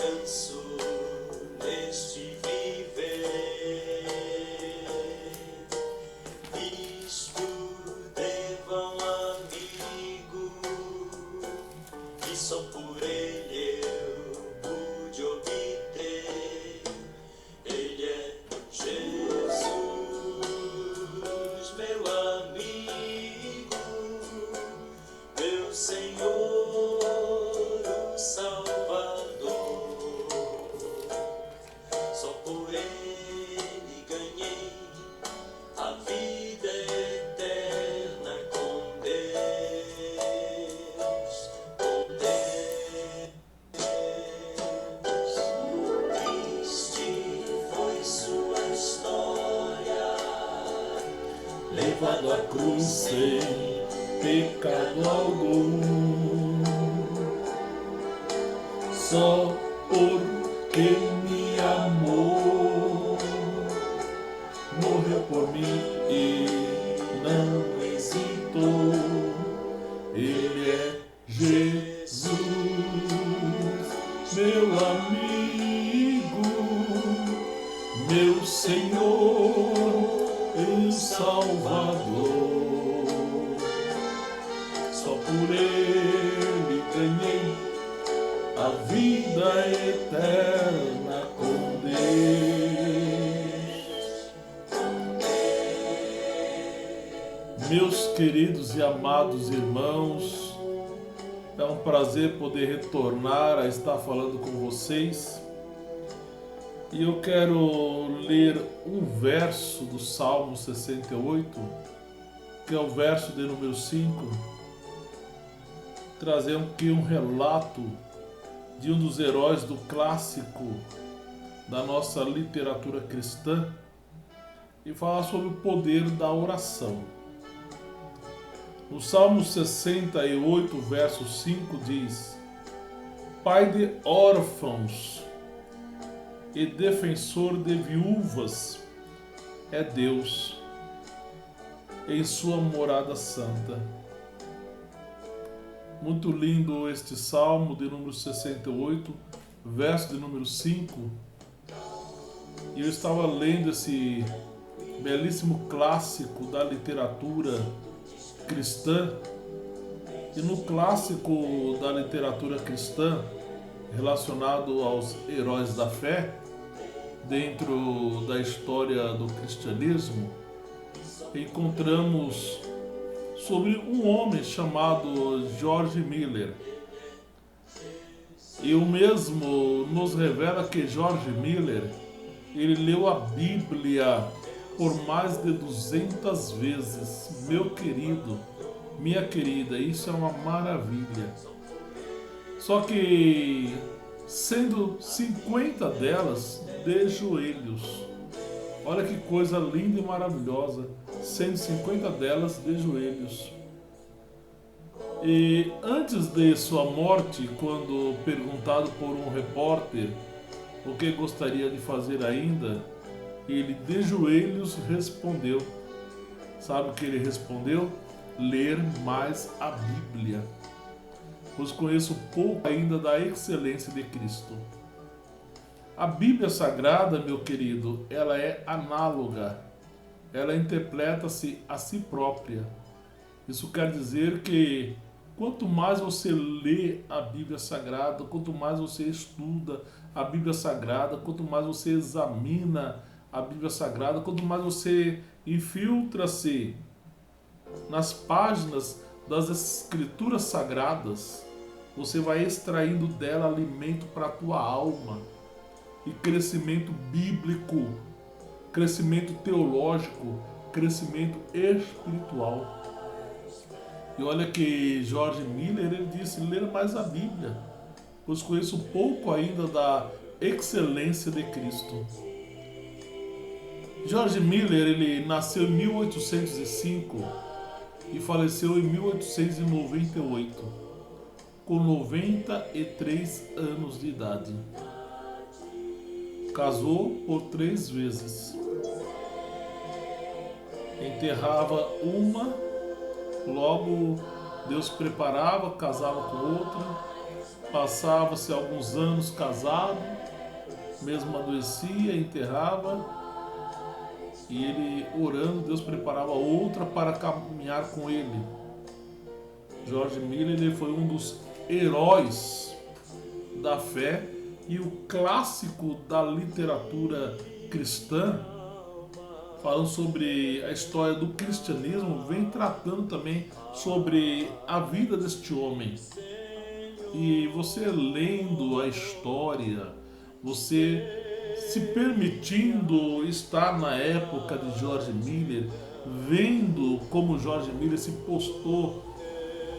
descanso neste viver. Isto deva um amigo que só por ele eu pude obter. Ele é Jesus, meu amigo, meu Senhor, o Salvador. Só por ele ganhei a vida eterna com Deus, com Deus. Triste foi sua história, levado à cruz sem pecado algum, só porque me amou, morreu por mim e não hesitou. Ele é Jesus, meu amigo, meu Senhor e Salvador. Só por ele ganhei a vida eterna com Deus. Meus queridos e amados irmãos, é um prazer poder retornar a estar falando com vocês. E eu quero ler um verso do Salmo 68, que é o verso de número 5, trazendo aqui um relato de um dos heróis do clássico da nossa literatura cristã e falar sobre o poder da oração. No Salmo 68, verso 5 diz: Pai de órfãos e defensor de viúvas é Deus em sua morada santa. Muito lindo este Salmo de número 68, verso de número 5. E eu estava lendo esse belíssimo clássico da literatura cristã. E no clássico da literatura cristã, relacionado aos heróis da fé, dentro da história do cristianismo, encontramos sobre um homem chamado George Miller. E o mesmo nos revela que George Miller, ele leu a Bíblia por mais de 200 vezes. Meu querido, minha querida, isso é uma maravilha. Só que, sendo 50 delas de joelhos. Olha que coisa linda e maravilhosa, 150 delas de joelhos. E antes de sua morte, quando perguntado por um repórter o que gostaria de fazer ainda, ele de joelhos respondeu. Sabe o que ele respondeu? Ler mais a Bíblia, pois conheço pouco ainda da excelência de Cristo. A Bíblia Sagrada, meu querido, ela é análoga, ela interpreta-se a si própria. Isso quer dizer que quanto mais você lê a Bíblia Sagrada, quanto mais você estuda a Bíblia Sagrada, quanto mais você examina a Bíblia Sagrada, quanto mais você infiltra-se nas páginas das Escrituras Sagradas, você vai extraindo dela alimento para a tua alma. E crescimento bíblico, crescimento teológico, crescimento espiritual. E olha que George Miller, ele disse, ler mais a Bíblia, pois conheço pouco ainda da excelência de Cristo. George Miller, ele nasceu em 1805 e faleceu em 1898, com 93 anos de idade. Casou por 3 vezes. Enterrava uma, logo Deus preparava, casava com outra, Passava-se alguns anos casado, mesmo adoecia, enterrava, e ele orando, Deus preparava outra para caminhar com ele. George Miller, ele foi um dos heróis da fé e o clássico da literatura cristã, falando sobre a história do cristianismo, vem tratando também sobre a vida deste homem. E você lendo a história, você se permitindo estar na época de George Miller, vendo como George Miller se postou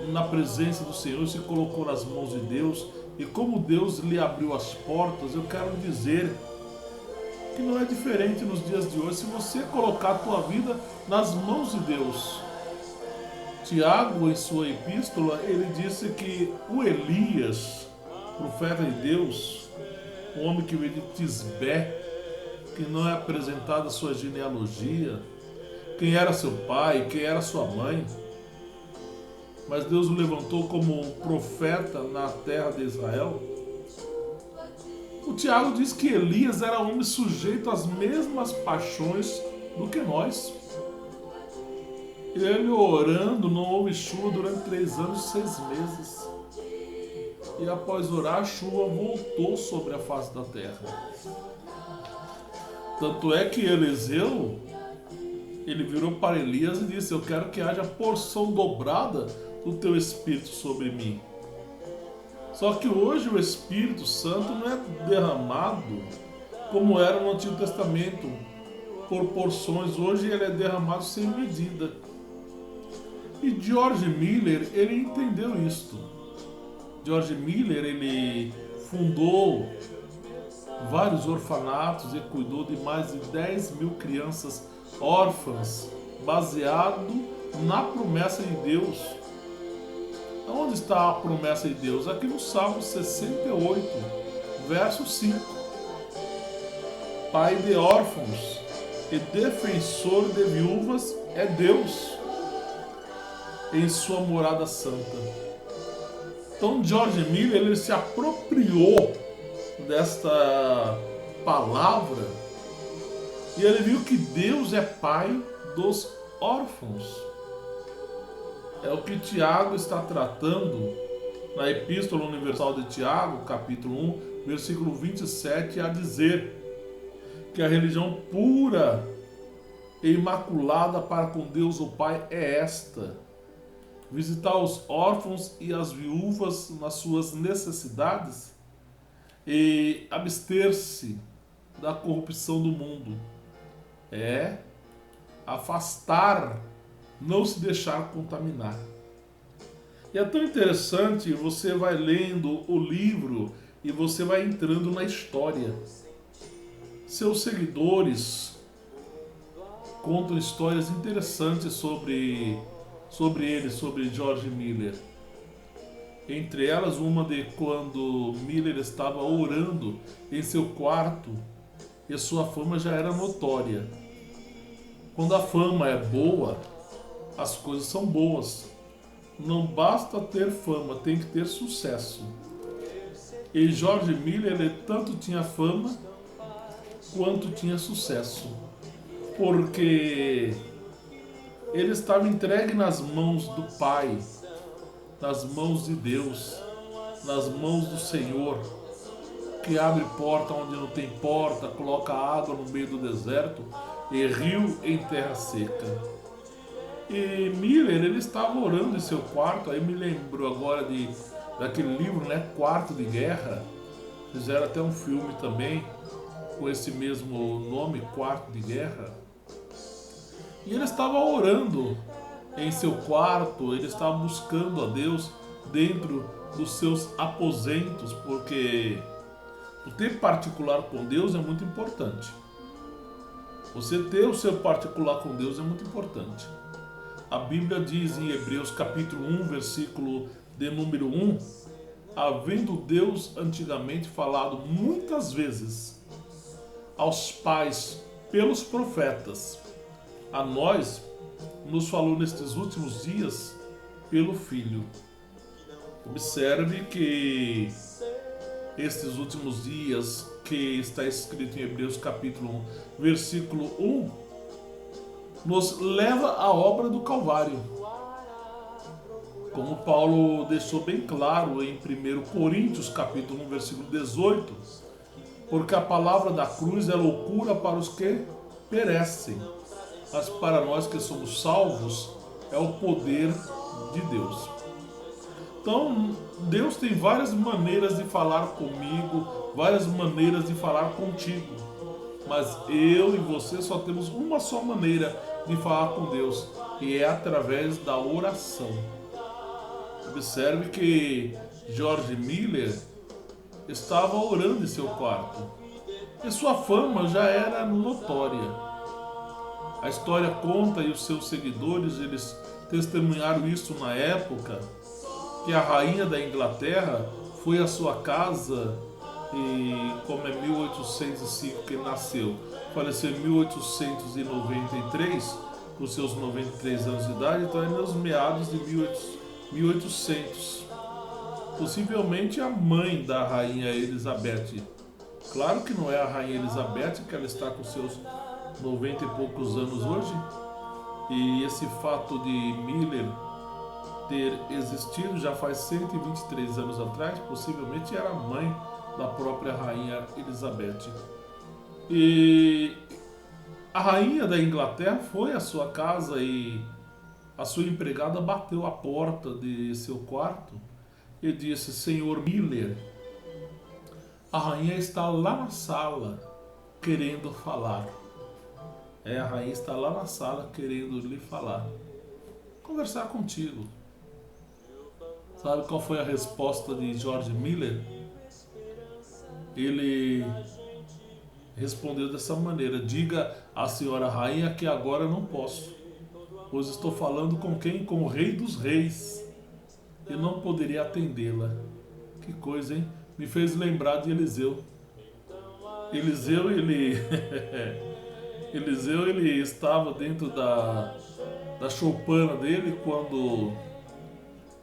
na presença do Senhor, se colocou nas mãos de Deus e como Deus lhe abriu as portas, eu quero dizer que não é diferente nos dias de hoje se você colocar a tua vida nas mãos de Deus. Tiago, em sua epístola, ele disse que o Elias, profeta de Deus, o homem que veio de Tisbé, que não é apresentada a sua genealogia, quem era seu pai, quem era sua mãe, mas Deus o levantou como profeta na terra de Israel. O Tiago diz que Elias era homem sujeito às mesmas paixões do que nós. Ele orando, não houve chuva durante 3 anos e 6 meses. E após orar, a chuva voltou sobre a face da terra. Tanto é que Eliseu, ele virou para Elias e disse: eu quero que haja porção dobrada do teu Espírito sobre mim. Só que hoje o Espírito Santo não é derramado como era no Antigo Testamento, por porções. Hoje ele é derramado sem medida. E George Miller, ele entendeu isto. George Miller, ele fundou vários orfanatos e cuidou de mais de 10 mil crianças órfãs, baseado na promessa de Deus. Onde está a promessa de Deus? Aqui no Salmo 68, verso 5. Pai de órfãos e defensor de viúvas é Deus em sua morada santa. Então George Miller, ele se apropriou desta palavra e ele viu que Deus é pai dos órfãos. É o que Tiago está tratando na Epístola Universal de Tiago, capítulo 1, versículo 27, a dizer que a religião pura e imaculada para com Deus o Pai é esta: visitar os órfãos e as viúvas nas suas necessidades e abster-se da corrupção do mundo. É afastar, não se deixar contaminar. E é tão interessante, você vai lendo o livro e você vai entrando na história. Seus seguidores contam histórias interessantes sobre ele, sobre George Miller. Entre elas, uma de quando Miller estava orando em seu quarto e sua fama já era notória. Quando a fama é boa, as coisas são boas. Não basta ter fama, tem que ter sucesso. E George Miller, ele tanto tinha fama quanto tinha sucesso, porque ele estava entregue nas mãos do Pai, nas mãos de Deus, nas mãos do Senhor, que abre porta onde não tem porta, coloca água no meio do deserto e rio em terra seca. E Miller, ele estava orando em seu quarto. Aí me lembrou agora daquele livro, né, Quarto de Guerra. Fizeram até um filme também com esse mesmo nome, Quarto de Guerra. E ele estava orando em seu quarto, ele estava buscando a Deus dentro dos seus aposentos, porque o tempo particular com Deus é muito importante. Você ter o seu particular com Deus é muito importante. A Bíblia diz em Hebreus capítulo 1, versículo de número 1, havendo Deus antigamente falado muitas vezes aos pais pelos profetas, a nós nos falou nestes últimos dias pelo Filho. Observe que estes últimos dias, que está escrito em Hebreus capítulo 1, versículo 1, nos leva à obra do Calvário. Como Paulo deixou bem claro em 1 Coríntios capítulo 1, versículo 18, porque a palavra da cruz é loucura para os que perecem, mas para nós que somos salvos é o poder de Deus. Então, Deus tem várias maneiras de falar comigo, várias maneiras de falar contigo. Mas eu e você só temos uma só maneira de falar com Deus, e é através da oração. Observe que George Miller estava orando em seu quarto, e sua fama já era notória. A história conta, e os seus seguidores, eles testemunharam isso na época, que a rainha da Inglaterra foi à sua casa, e como é 1805 que ele nasceu, faleceu em 1893, com seus 93 anos de idade, então é nos meados de 1800. Possivelmente a mãe da rainha Elizabeth. Claro que não é a rainha Elizabeth, que ela está com seus 90 e poucos anos hoje, e esse fato de Miller ter existido já faz 123 anos atrás, possivelmente era a mãe da própria rainha Elizabeth. E a rainha da Inglaterra foi à sua casa e a sua empregada bateu a porta de seu quarto e disse: Senhor Miller, a rainha está lá na sala querendo falar. A rainha está lá na sala querendo lhe falar, conversar contigo. Sabe qual foi a resposta de George Miller? Ele respondeu dessa maneira: diga à senhora rainha que agora não posso, pois estou falando com quem? Com o rei dos reis, e não poderia atendê-la. Que coisa, hein? Me fez lembrar de Eliseu. Eliseu, ele estava dentro da choupana dele quando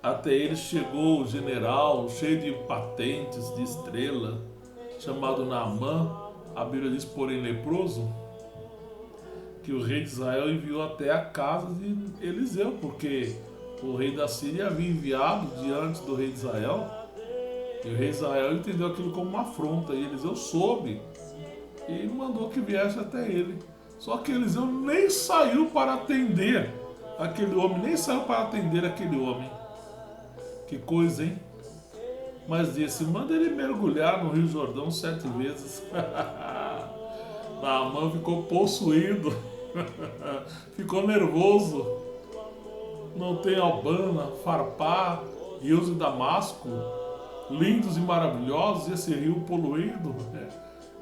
até ele chegou o general cheio de patentes, de estrela, chamado Naamã. A Bíblia diz, porém leproso, que o rei de Israel enviou até a casa de Eliseu, porque o rei da Síria havia enviado diante do rei de Israel, e o rei de Israel entendeu aquilo como uma afronta, e Eliseu soube e mandou que viesse até ele. Só que Eliseu nem saiu para atender aquele homem, Que coisa, hein? Mas disse: manda ele mergulhar no Rio Jordão 7 vezes. Naamã ficou possuído, ficou nervoso. Não tem Albana, Farpá, rios de Damasco, lindos e maravilhosos, e esse rio poluído.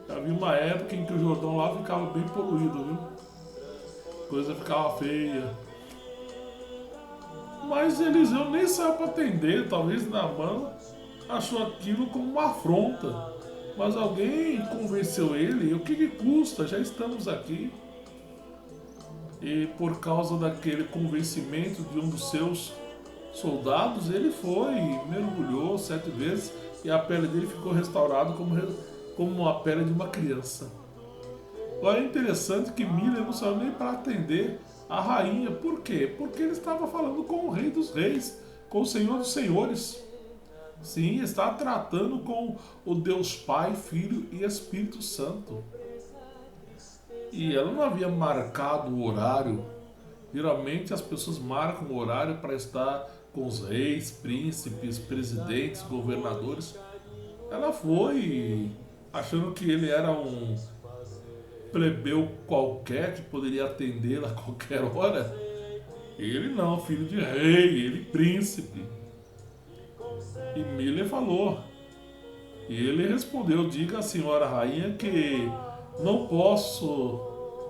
Havia uma época em que o Jordão lá ficava bem poluído, viu? A coisa ficava feia. Mas Eliseu nem saiu para atender. Talvez Naamã achou aquilo como uma afronta. Mas alguém convenceu ele. O que custa? Já estamos aqui. E por causa daquele convencimento de um dos seus soldados, ele foi e mergulhou 7 vezes. E a pele dele ficou restaurada como a pele de uma criança. Agora é interessante que Miller não saiu nem para atender a rainha. Por quê? Porque ele estava falando com o rei dos reis, com o senhor dos senhores. Sim, está tratando com o Deus Pai, Filho e Espírito Santo. E ela não havia marcado o horário. Geralmente as pessoas marcam o horário para estar com os reis, príncipes, presidentes, governadores. Ela foi achando que ele era um plebeu qualquer que poderia atendê-la a qualquer hora. Ele não, filho de rei, ele príncipe. E Miller falou. E ele respondeu: diga à senhora rainha que não posso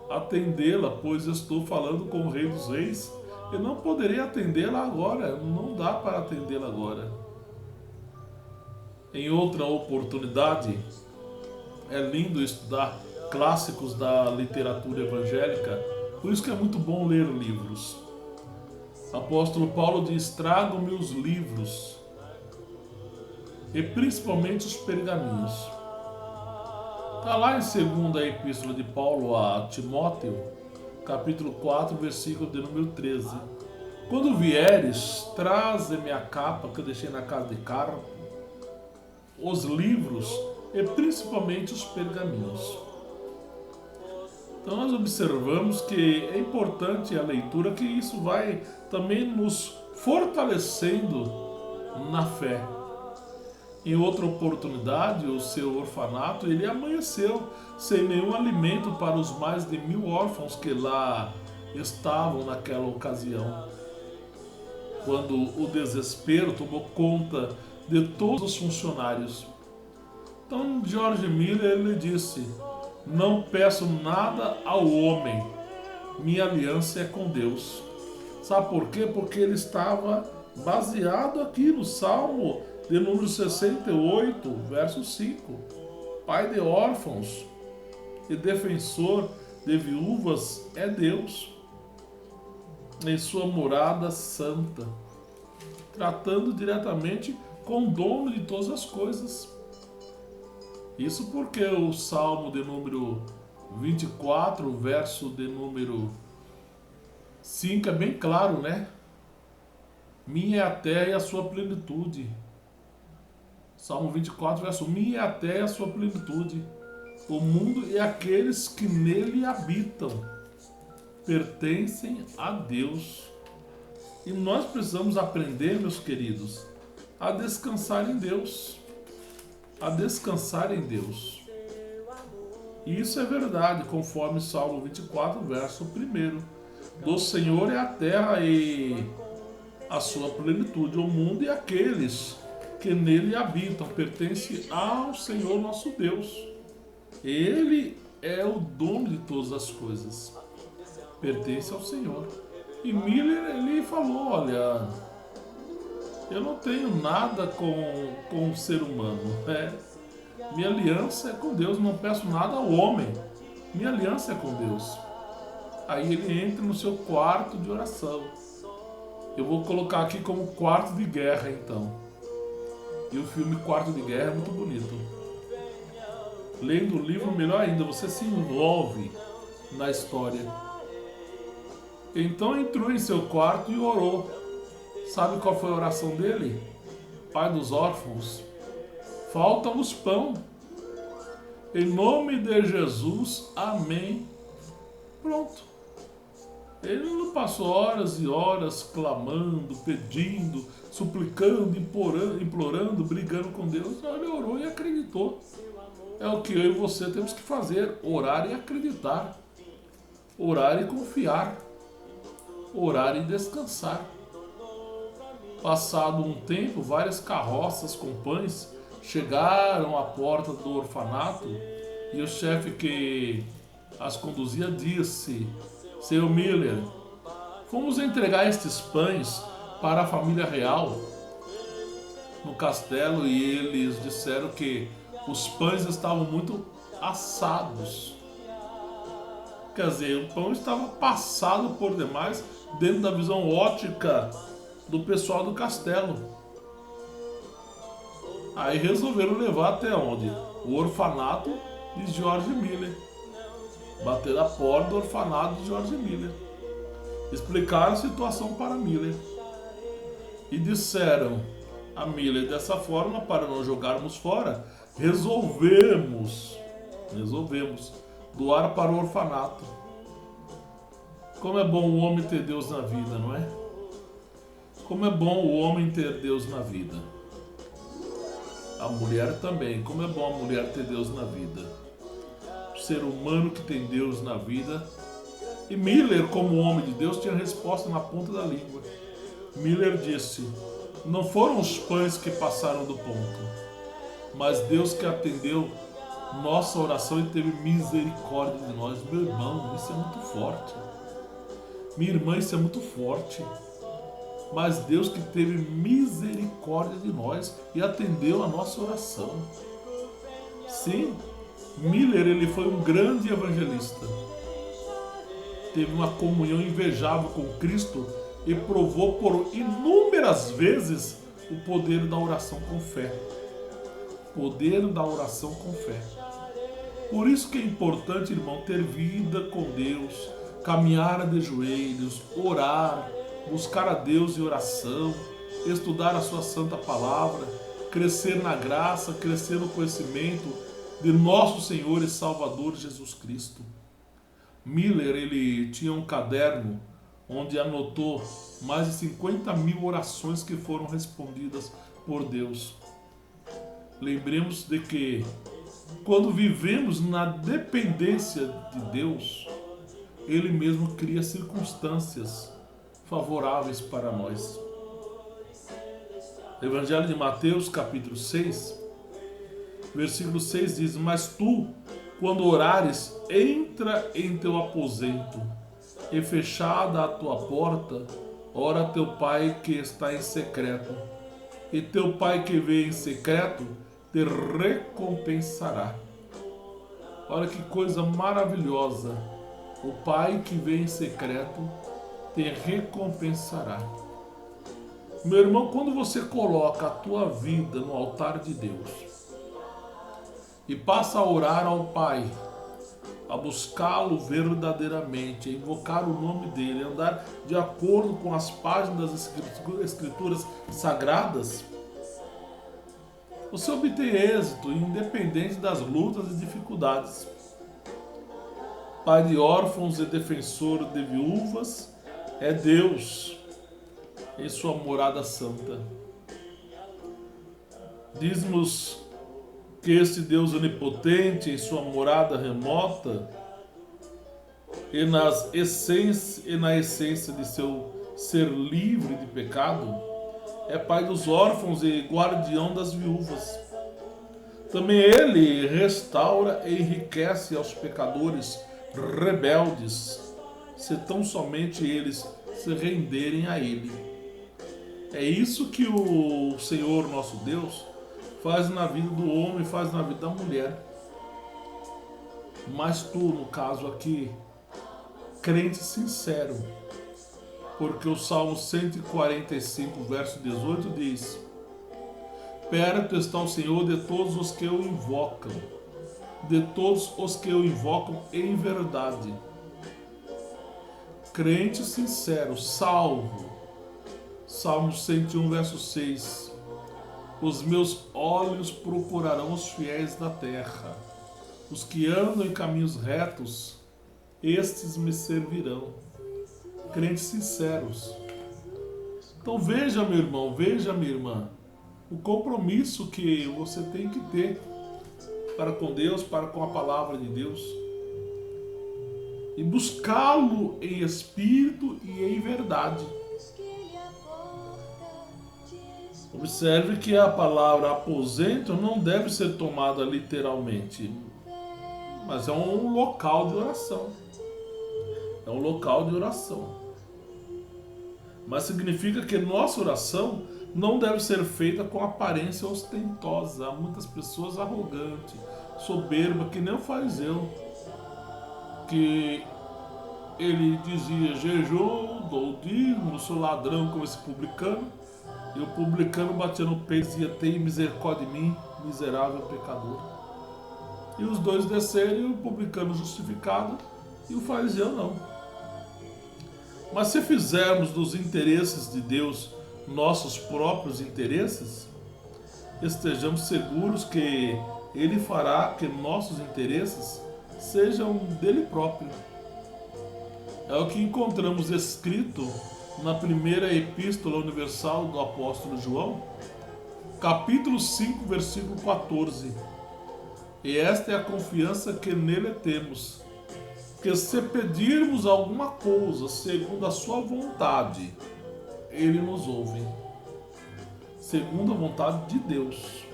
atendê-la, pois estou falando com o rei dos reis. Eu não poderia atendê-la agora, não dá para atendê-la agora. Em outra oportunidade, é lindo estudar clássicos da literatura evangélica, por isso que é muito bom ler livros. O apóstolo Paulo diz: tragam-me os livros. e principalmente os pergaminhos. Está lá em 2ª Epístola de Paulo a Timóteo, capítulo 4, versículo de número 13. Quando vieres, traze-me a capa que eu deixei na casa de Carpo, os livros e principalmente os pergaminhos. Então nós observamos que é importante a leitura, que isso vai também nos fortalecendo na fé. Em outra oportunidade, o seu orfanato, ele amanheceu sem nenhum alimento para os mais de 1000 órfãos que lá estavam naquela ocasião. Quando o desespero tomou conta de todos os funcionários. Então, George Miller, ele disse: não peço nada ao homem, minha aliança é com Deus. Sabe por quê? Porque ele estava baseado aqui no Salmo de número 68, verso 5. Pai de órfãos e defensor de viúvas é Deus, em sua morada santa, tratando diretamente com o dono de todas as coisas. Isso porque o Salmo de número 24, verso de número 5 é bem claro, né? Minha é a terra e a sua plenitude. Salmo 24, verso 1. Minha é a terra e a sua plenitude. O mundo e aqueles que nele habitam pertencem a Deus. E nós precisamos aprender, meus queridos, a descansar em Deus. A descansar em Deus. E isso é verdade, conforme Salmo 24, verso 1. Do Senhor é a terra e a sua plenitude, o mundo e aqueles que nele habitam, pertence ao Senhor nosso Deus. Ele é o dono de todas as coisas, pertence ao Senhor. E Miller, ele falou: olha, eu não tenho nada com o ser humano, né? Minha aliança é com Deus, não peço nada ao homem, minha aliança é com Deus. Aí ele entra no seu quarto de oração. Eu vou colocar aqui como quarto de guerra, então. E o filme Quarto de Guerra é muito bonito. Lendo o livro, melhor ainda, você se envolve na história. Então entrou em seu quarto e orou. Sabe qual foi a oração dele? Pai dos órfãos, falta-vos pão. Em nome de Jesus, amém. Pronto. Ele não passou horas e horas clamando, pedindo, suplicando, implorando, brigando com Deus. Ele orou e acreditou. É o que eu e você temos que fazer: orar e acreditar, orar e confiar, orar e descansar. Passado um tempo, várias carroças com pães chegaram à porta do orfanato e o chefe que as conduzia disse: Seu Miller, fomos entregar estes pães para a família real no castelo e eles disseram que os pães estavam muito assados. Quer dizer, o pão estava passado por demais dentro da visão ótica do pessoal do castelo. Aí resolveram levar até onde? O orfanato de George Miller. Bateram a porta do orfanato de George Miller. Explicaram a situação para Miller. E disseram a Miller: dessa forma, para não jogarmos fora, resolvemos doar para o orfanato. Como é bom o homem ter Deus na vida, não é? Como é bom o homem ter Deus na vida. A mulher também. Como é bom a mulher ter Deus na vida. O ser humano que tem Deus na vida. E Miller, como homem de Deus, tinha resposta na ponta da língua. Miller disse: não foram os pães que passaram do ponto, mas Deus que atendeu nossa oração e teve misericórdia de nós. Meu irmão, isso é muito forte. Minha irmã, isso é muito forte. Mas Deus que teve misericórdia de nós e atendeu a nossa oração. Sim, Miller, ele foi um grande evangelista. Teve uma comunhão invejável com Cristo e provou por inúmeras vezes o poder da oração com fé. poder da oração com fé. Por isso que é importante, irmão, ter vida com Deus, caminhar de joelhos, orar, buscar a Deus em oração, estudar a sua santa palavra, crescer na graça, crescer no conhecimento de nosso Senhor e Salvador Jesus Cristo. Miller, ele tinha um caderno onde anotou mais de 50.000 orações que foram respondidas por Deus. Lembremos de que quando vivemos na dependência de Deus, Ele mesmo cria circunstâncias favoráveis para nós. Evangelho de Mateus, capítulo 6, versículo 6 diz: Mas tu, quando orares, entra em teu aposento, e fechada a tua porta, ora a teu Pai que está em secreto, e teu Pai que vê em secreto te recompensará. Olha que coisa maravilhosa! O Pai que vê em secreto te recompensará. Meu irmão, quando você coloca a tua vida no altar de Deus e passa a orar ao Pai, a buscá-lo verdadeiramente, a invocar o nome dele, a andar de acordo com as páginas das Escrituras Sagradas, você obtém êxito independente das lutas e dificuldades. Pai de órfãos e defensor de viúvas é Deus em sua morada santa. Diz-nos que este Deus onipotente em sua morada remota e na essência de seu ser livre de pecado, é Pai dos órfãos e guardião das viúvas. Também Ele restaura e enriquece aos pecadores rebeldes, se tão somente eles se renderem a Ele. É isso que o Senhor nosso Deus faz na vida do homem, faz na vida da mulher. Mas tu, no caso aqui, crente sincero, porque o Salmo 145, verso 18 diz: Perto está o Senhor de todos os que o invocam, de todos os que o invocam em verdade. Crente sincero, salvo. Salmo 101, verso 6. Os meus olhos procurarão os fiéis da terra. Os que andam em caminhos retos, estes me servirão. Crentes sinceros. Então veja, meu irmão, veja, minha irmã, o compromisso que você tem que ter para com Deus, para com a palavra de Deus. E buscá-lo em espírito e em verdade. Observe que a palavra aposento não deve ser tomada literalmente, mas é um local de oração. É um local de oração. Mas significa que nossa oração não deve ser feita com aparência ostentosa. Há muitas pessoas arrogantes, soberbas, que nem o fariseu, que ele dizia: jejum, dou dízimo, sou ladrão como esse publicano. E o publicano batia no peito e dizia: tem misericórdia de mim, miserável pecador. E os dois desceram, o publicano justificado e o fariseu não. Mas se fizermos dos interesses de Deus nossos próprios interesses, estejamos seguros que Ele fará que nossos interesses sejam dele próprio. É o que encontramos escrito na primeira epístola universal do apóstolo João, capítulo 5, versículo 14. E esta é a confiança que nele temos, que se pedirmos alguma coisa segundo a sua vontade, ele nos ouve. Segundo a vontade de Deus.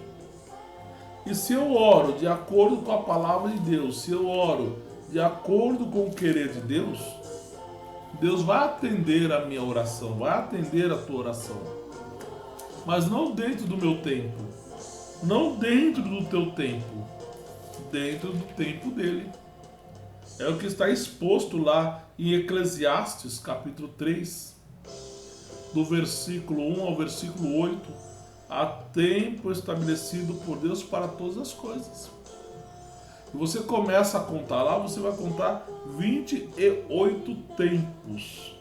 E se eu oro de acordo com a palavra de Deus, se eu oro de acordo com o querer de Deus, Deus vai atender a minha oração, vai atender a tua oração. Mas não dentro do meu tempo, não dentro do teu tempo, dentro do tempo dele. É o que está exposto lá em Eclesiastes, capítulo 3, do versículo 1 ao versículo 8. há tempo estabelecido por Deus para todas as coisas. E você começa a contar lá, você vai contar 28 tempos.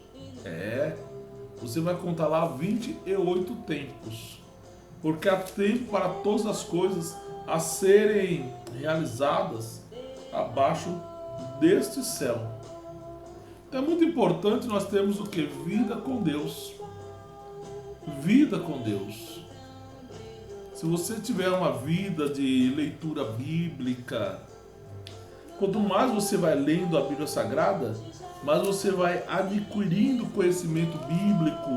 Você vai contar lá 28 tempos. Porque há tempo para todas as coisas a serem realizadas abaixo deste céu. Então é muito importante nós termos o que? Vida com Deus. Vida com Deus. Se você tiver uma vida de leitura bíblica, quanto mais você vai lendo a Bíblia Sagrada, mais você vai adquirindo conhecimento bíblico,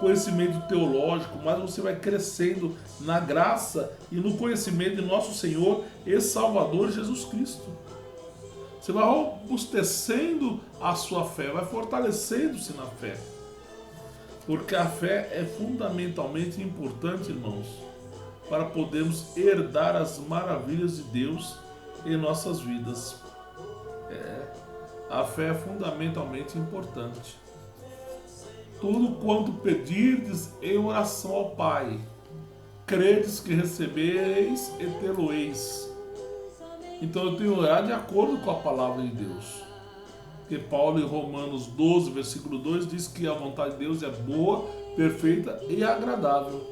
conhecimento teológico, mais você vai crescendo na graça e no conhecimento de nosso Senhor e Salvador Jesus Cristo. Você vai robustecendo a sua fé, vai fortalecendo-se na fé. Porque a fé é fundamentalmente importante, irmãos, para podermos herdar as maravilhas de Deus em nossas vidas. A fé é fundamentalmente importante. Tudo quanto pedirdes em oração ao Pai, credes que recebereis e tê-lo-eis. Então eu tenho que orar de acordo com a palavra de Deus. Porque Paulo em Romanos 12, versículo 2 diz que a vontade de Deus é boa, perfeita e agradável.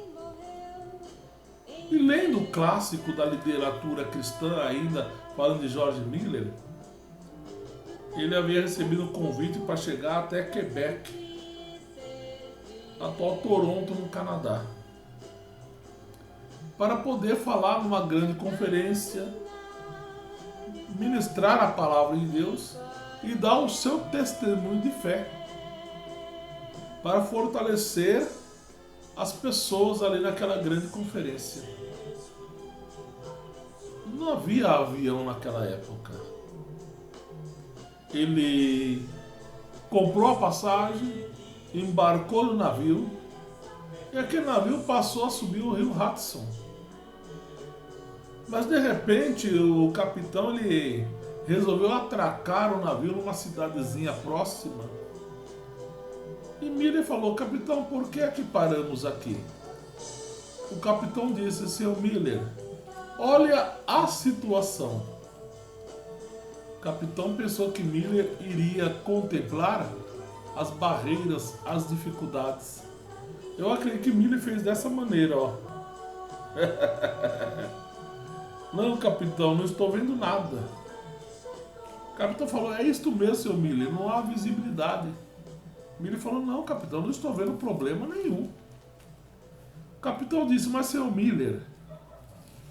E lendo o clássico da literatura cristã ainda, falando de George Miller, ele havia recebido um convite para chegar até Quebec, atual Toronto, no Canadá, para poder falar numa grande conferência, ministrar a palavra de Deus e dar o seu testemunho de fé, para fortalecer as pessoas ali naquela grande conferência. Não havia avião naquela época. Ele comprou a passagem, embarcou no navio e aquele navio passou a subir o rio Hudson. Mas de repente o capitão ele resolveu atracar o navio numa cidadezinha próxima. E Miller falou: capitão, por que é que paramos aqui? O capitão disse: seu Miller, olha a situação. O capitão pensou que Miller iria contemplar as barreiras, as dificuldades. Eu acredito que Miller fez dessa maneira, ó. Não, capitão, não estou vendo nada. O capitão falou: é isto mesmo, seu Miller, não há visibilidade. Miller falou: não, capitão, não estou vendo problema nenhum. O capitão disse: mas, seu Miller,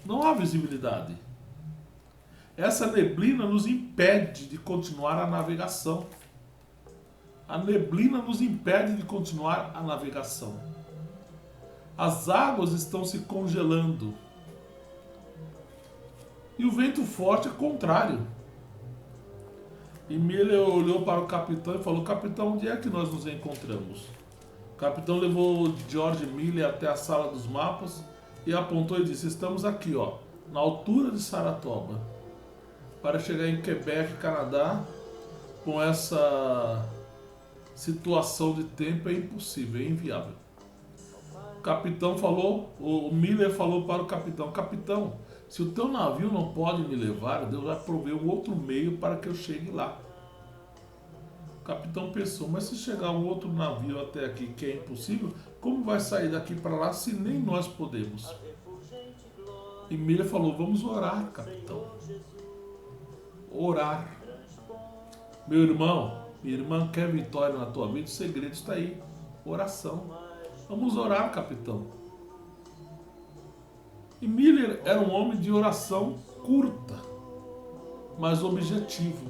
não há visibilidade. Essa neblina nos impede de continuar a navegação. A neblina nos impede de continuar a navegação. As águas estão se congelando. E o vento forte é contrário. E Miller olhou para o capitão e falou: capitão, onde é que nós nos encontramos? O capitão levou George Miller até a sala dos mapas e apontou e disse: estamos aqui, ó, na altura de Saratoga. Para chegar em Quebec, Canadá, com essa situação de tempo é impossível, é inviável. O capitão falou, o Miller falou para o capitão: capitão, se o teu navio não pode me levar, Deus vai prover um outro meio para que eu chegue lá. O capitão pensou: mas se chegar um outro navio até aqui que é impossível, como vai sair daqui para lá se nem nós podemos? E Miller falou: vamos orar, capitão. Orar. Meu irmão, minha irmã, quer vitória na tua vida? O segredo está aí: oração. Vamos orar, capitão. E Miller era um homem de oração curta, mas objetivo.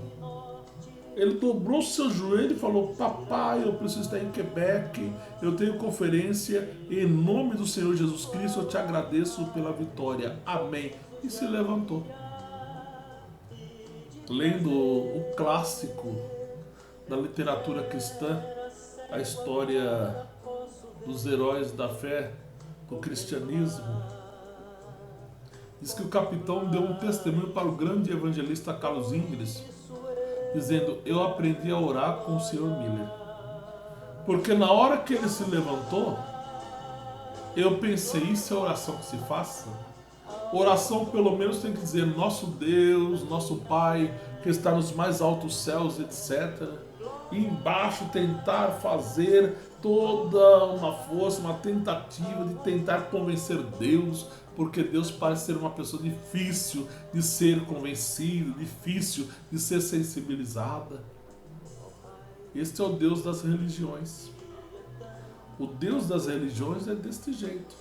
Ele dobrou seu joelho e falou: papai, eu preciso estar em Quebec, eu tenho conferência, em nome do Senhor Jesus Cristo eu te agradeço pela vitória, amém. E se levantou. Lendo o clássico da literatura cristã, a história dos heróis da fé, do cristianismo, diz que o capitão deu um testemunho para o grande evangelista Carlos Ingres, dizendo: eu aprendi a orar com o Sr. Miller. Porque na hora que ele se levantou, Eu pensei, isso é oração que se faça? Oração pelo menos tem que dizer nosso Deus, nosso Pai, que está nos mais altos céus, etc. E embaixo tentar fazer toda uma força, uma tentativa de tentar convencer Deus, porque Deus parece ser uma pessoa difícil de ser convencido, difícil de ser sensibilizada. Este é o Deus das religiões. O Deus das religiões é deste jeito.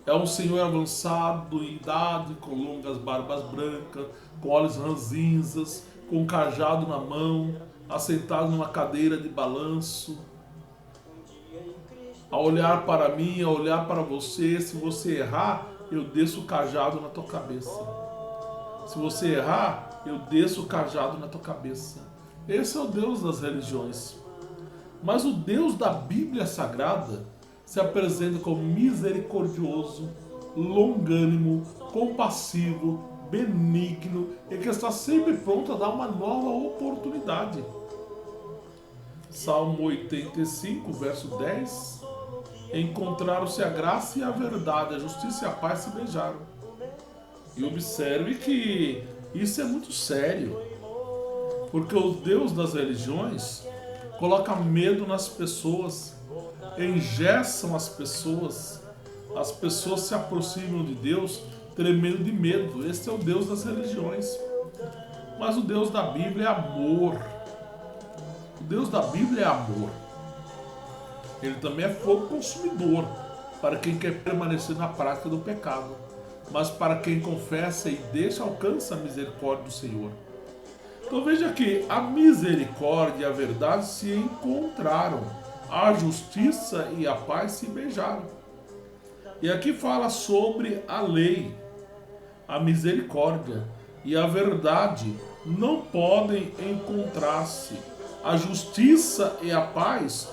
É um senhor avançado em idade, com longas barbas brancas, com olhos ranzinzas, com um cajado na mão, assentado numa cadeira de balanço. A olhar para mim, a olhar para você, se você errar, eu desço o cajado na tua cabeça. Se você errar, eu desço o cajado na tua cabeça. Esse é o Deus das religiões. Mas o Deus da Bíblia Sagrada se apresenta como misericordioso, longânimo, compassivo, benigno e que está sempre pronto a dar uma nova oportunidade. Salmo 85, verso 10. Encontraram-se a graça e a verdade, a justiça e a paz se beijaram. E observe que isso é muito sério, porque o Deus das religiões coloca medo nas pessoas, engessam as pessoas se aproximam de Deus tremendo de medo. Esse é o Deus das religiões. Mas o Deus da Bíblia é amor. O Deus da Bíblia é amor. Ele também é fogo consumidor para quem quer permanecer na prática do pecado, mas para quem confessa e deixa, alcança a misericórdia do Senhor. Então veja que a misericórdia e a verdade se encontraram, a justiça e a paz se beijaram. E aqui fala sobre a lei, a misericórdia e a verdade não podem encontrar-se. A justiça e a paz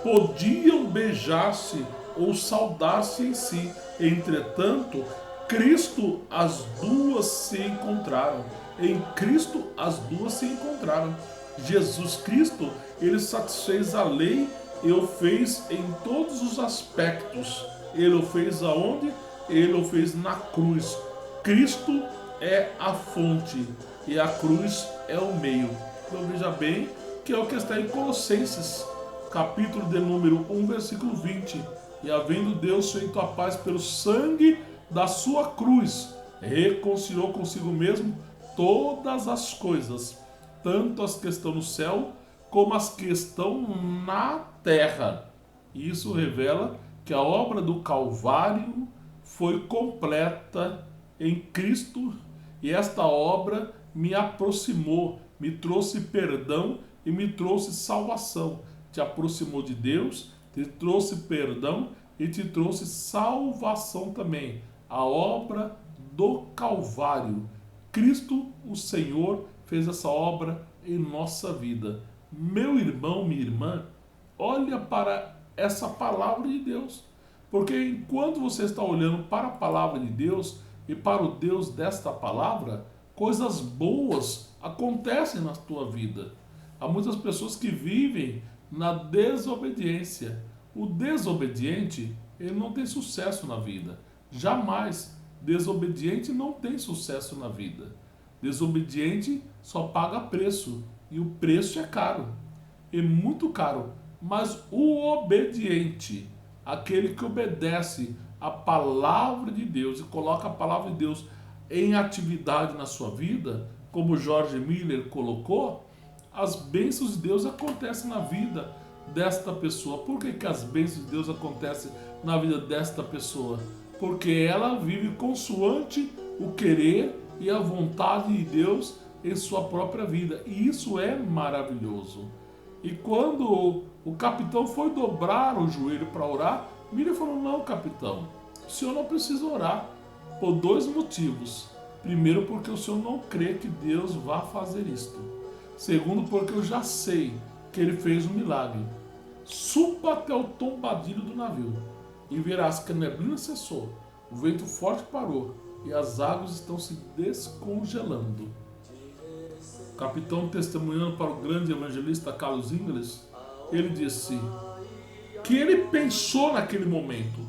podiam beijar-se ou saudar-se em si. Entretanto, Cristo, as duas se encontraram. Em Cristo, as duas se encontraram. Jesus Cristo, ele satisfez a lei e o fez em todos os aspectos. Ele o fez aonde? Ele o fez na cruz. Cristo é a fonte e a cruz é o meio. Então veja bem que é o que está em Colossenses, capítulo de número 1, versículo 20. E havendo Deus feito a paz pelo sangue da sua cruz, reconciliou consigo mesmo todas as coisas, tanto as que estão no céu como as que estão na terra. E isso revela que a obra do Calvário foi completa em Cristo, e esta obra me aproximou, me trouxe perdão e me trouxe salvação. Te aproximou de Deus, te trouxe perdão e te trouxe salvação também. A obra do Calvário. Cristo, o Senhor, fez essa obra em nossa vida. Meu irmão, minha irmã, olha para essa palavra de Deus. Porque enquanto você está olhando para a palavra de Deus e para o Deus desta palavra, coisas boas acontecem na tua vida. Há muitas pessoas que vivem na desobediência. O desobediente, ele não tem sucesso na vida. Jamais. Desobediente não tem sucesso na vida. Desobediente só paga preço. E o preço é caro. É muito caro. Mas o obediente, aquele que obedece a palavra de Deus e coloca a palavra de Deus em atividade na sua vida, como George Miller colocou, as bênçãos de Deus acontecem na vida desta pessoa. Por que as bênçãos de Deus acontecem na vida desta pessoa? Porque ela vive consoante o querer e a vontade de Deus em sua própria vida. E isso é maravilhoso. E quando o capitão foi dobrar o joelho para orar, Miriam falou: não, capitão, o senhor não precisa orar, por dois motivos. Primeiro, porque o senhor não crê que Deus vá fazer isto. Segundo, porque eu já sei que ele fez um milagre. Suba até o tombadilho do navio e verás que a neblina cessou, o vento forte parou e as águas estão se descongelando. O capitão, testemunhando para o grande evangelista Carlos Ingles, ele disse que ele pensou naquele momento: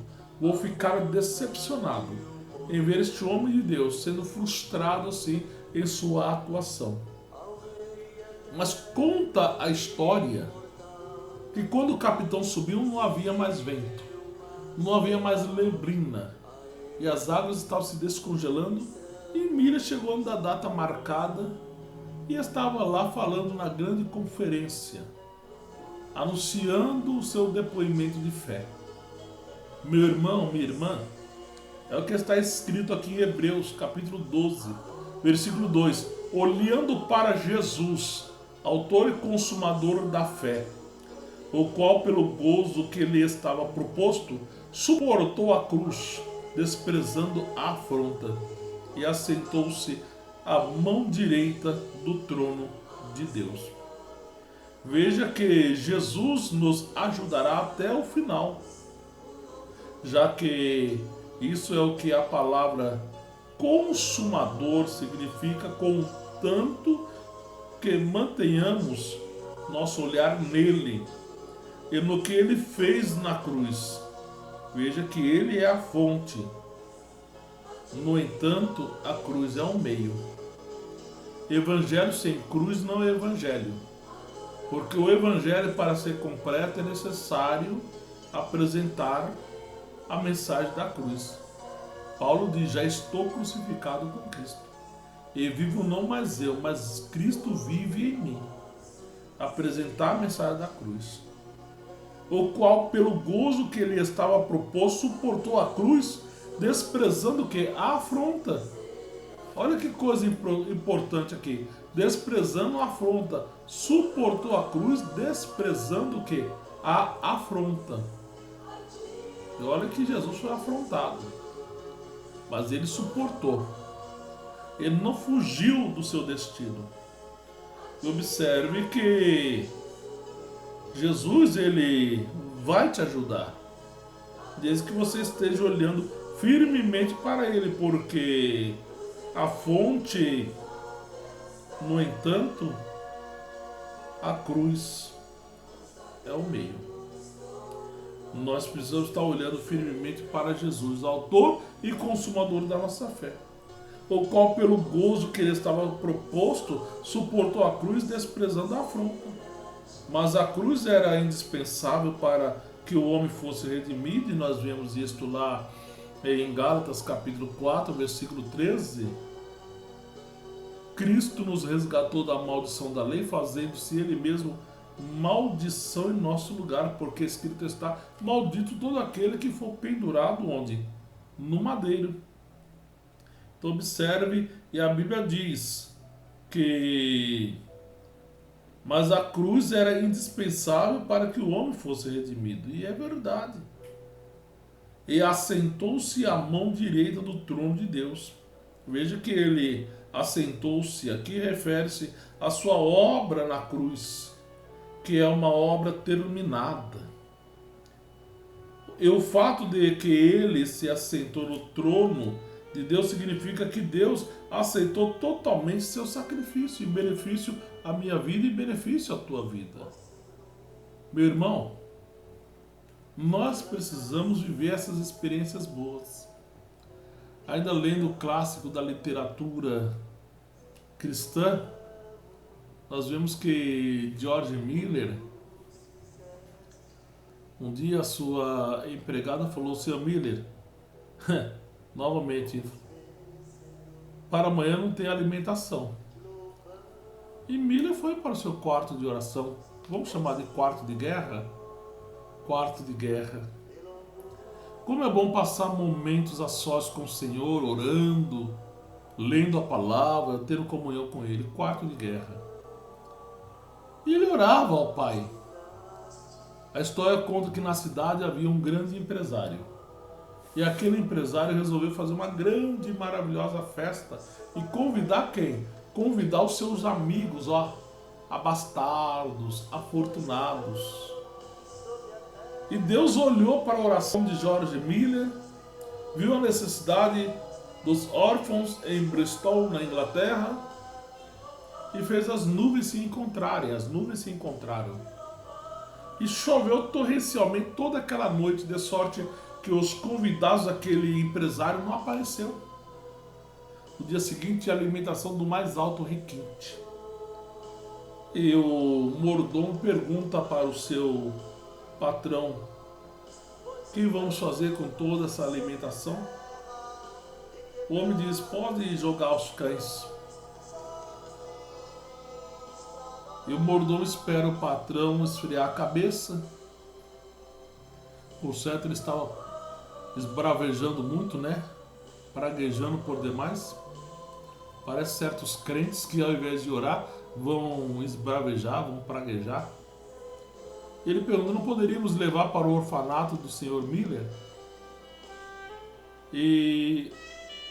vou ficar decepcionado em ver este homem de Deus sendo frustrado assim em sua atuação. Mas conta a história que quando o capitão subiu não havia mais vento, não havia mais neblina, e as águas estavam se descongelando, e Miriam chegou na data marcada e estava lá falando na grande conferência, anunciando o seu depoimento de fé. Meu irmão, minha irmã, é o que está escrito aqui em Hebreus, capítulo 12, versículo 2. Olhando para Jesus, autor e consumador da fé, o qual, pelo gozo que lhe estava proposto, suportou a cruz, desprezando a afronta, e assentou-se à mão direita do trono de Deus. Veja que Jesus nos ajudará até o final, já que isso é o que a palavra consumador significa, contanto que mantenhamos nosso olhar nele e no que ele fez na cruz. Veja que ele é a fonte. No entanto, a cruz é um meio. Evangelho sem cruz não é evangelho. Porque o evangelho, para ser completo, é necessário apresentar a mensagem da cruz. Paulo diz: já estou crucificado com Cristo. E vivo não mais eu, mas Cristo vive em mim. Apresentar a mensagem da cruz. O qual, pelo gozo que lhe estava proposto, suportou a cruz, desprezando o que? A afronta. Olha que coisa importante aqui. Desprezando a afronta. Suportou a cruz, desprezando o que? A afronta. E olha que Jesus foi afrontado. Mas ele suportou. Ele não fugiu do seu destino. E observe que Jesus, ele vai te ajudar. Desde que você esteja olhando firmemente para ele, porque a fonte, no entanto, a cruz é o meio. Nós precisamos estar olhando firmemente para Jesus, autor e consumador da nossa fé, o qual, pelo gozo que ele estava proposto, suportou a cruz, desprezando a afronta. Mas a cruz era indispensável para que o homem fosse redimido, e nós vemos isto lá em Gálatas capítulo 4, versículo 13. Cristo nos resgatou da maldição da lei, fazendo-se ele mesmo maldição em nosso lugar, porque escrito está: maldito todo aquele que for pendurado onde? No madeiro. Então observe, e a Bíblia diz que mas a cruz era indispensável para que o homem fosse redimido. E é verdade. E assentou-se à mão direita do trono de Deus. Veja que ele assentou-se, aqui refere-se à sua obra na cruz, que é uma obra terminada. E o fato de que ele se assentou no trono de Deus significa que Deus aceitou totalmente seu sacrifício, em benefício à minha vida e benefício à tua vida. Meu irmão, nós precisamos viver essas experiências boas. Ainda lendo o clássico da literatura cristã, nós vemos que George Miller, um dia a sua empregada falou: Sr. Miller, novamente, para amanhã não tem alimentação. E Miller foi para o seu quarto de oração. Vamos chamar de quarto de guerra? Quarto de guerra. Como é bom passar momentos a sós com o Senhor, orando, lendo a palavra, tendo comunhão com Ele. Quarto de guerra. E ele orava ao Pai. A história conta que na cidade havia um grande empresário. E aquele empresário resolveu fazer uma grande e maravilhosa festa e convidar quem? Convidar os seus amigos, abastados, afortunados. E Deus olhou para a oração de George Miller, viu a necessidade dos órfãos em Bristol, na Inglaterra, e fez as nuvens se encontrarem. As nuvens se encontraram. E choveu torrencialmente toda aquela noite, de sorte que os convidados daquele empresário não apareceu. No dia seguinte, a alimentação do mais alto requinte. E o mordomo pergunta para o seu patrão: o que vamos fazer com toda essa alimentação? O homem diz: pode jogar aos cães. E o mordomo espera o patrão esfriar a cabeça. Por certo, ele estava esbravejando muito, né? Praguejando por demais. Parece certos crentes que, ao invés de orar, vão esbravejar, vão praguejar. Ele pergunta: não poderíamos levar para o orfanato do Sr. Miller? E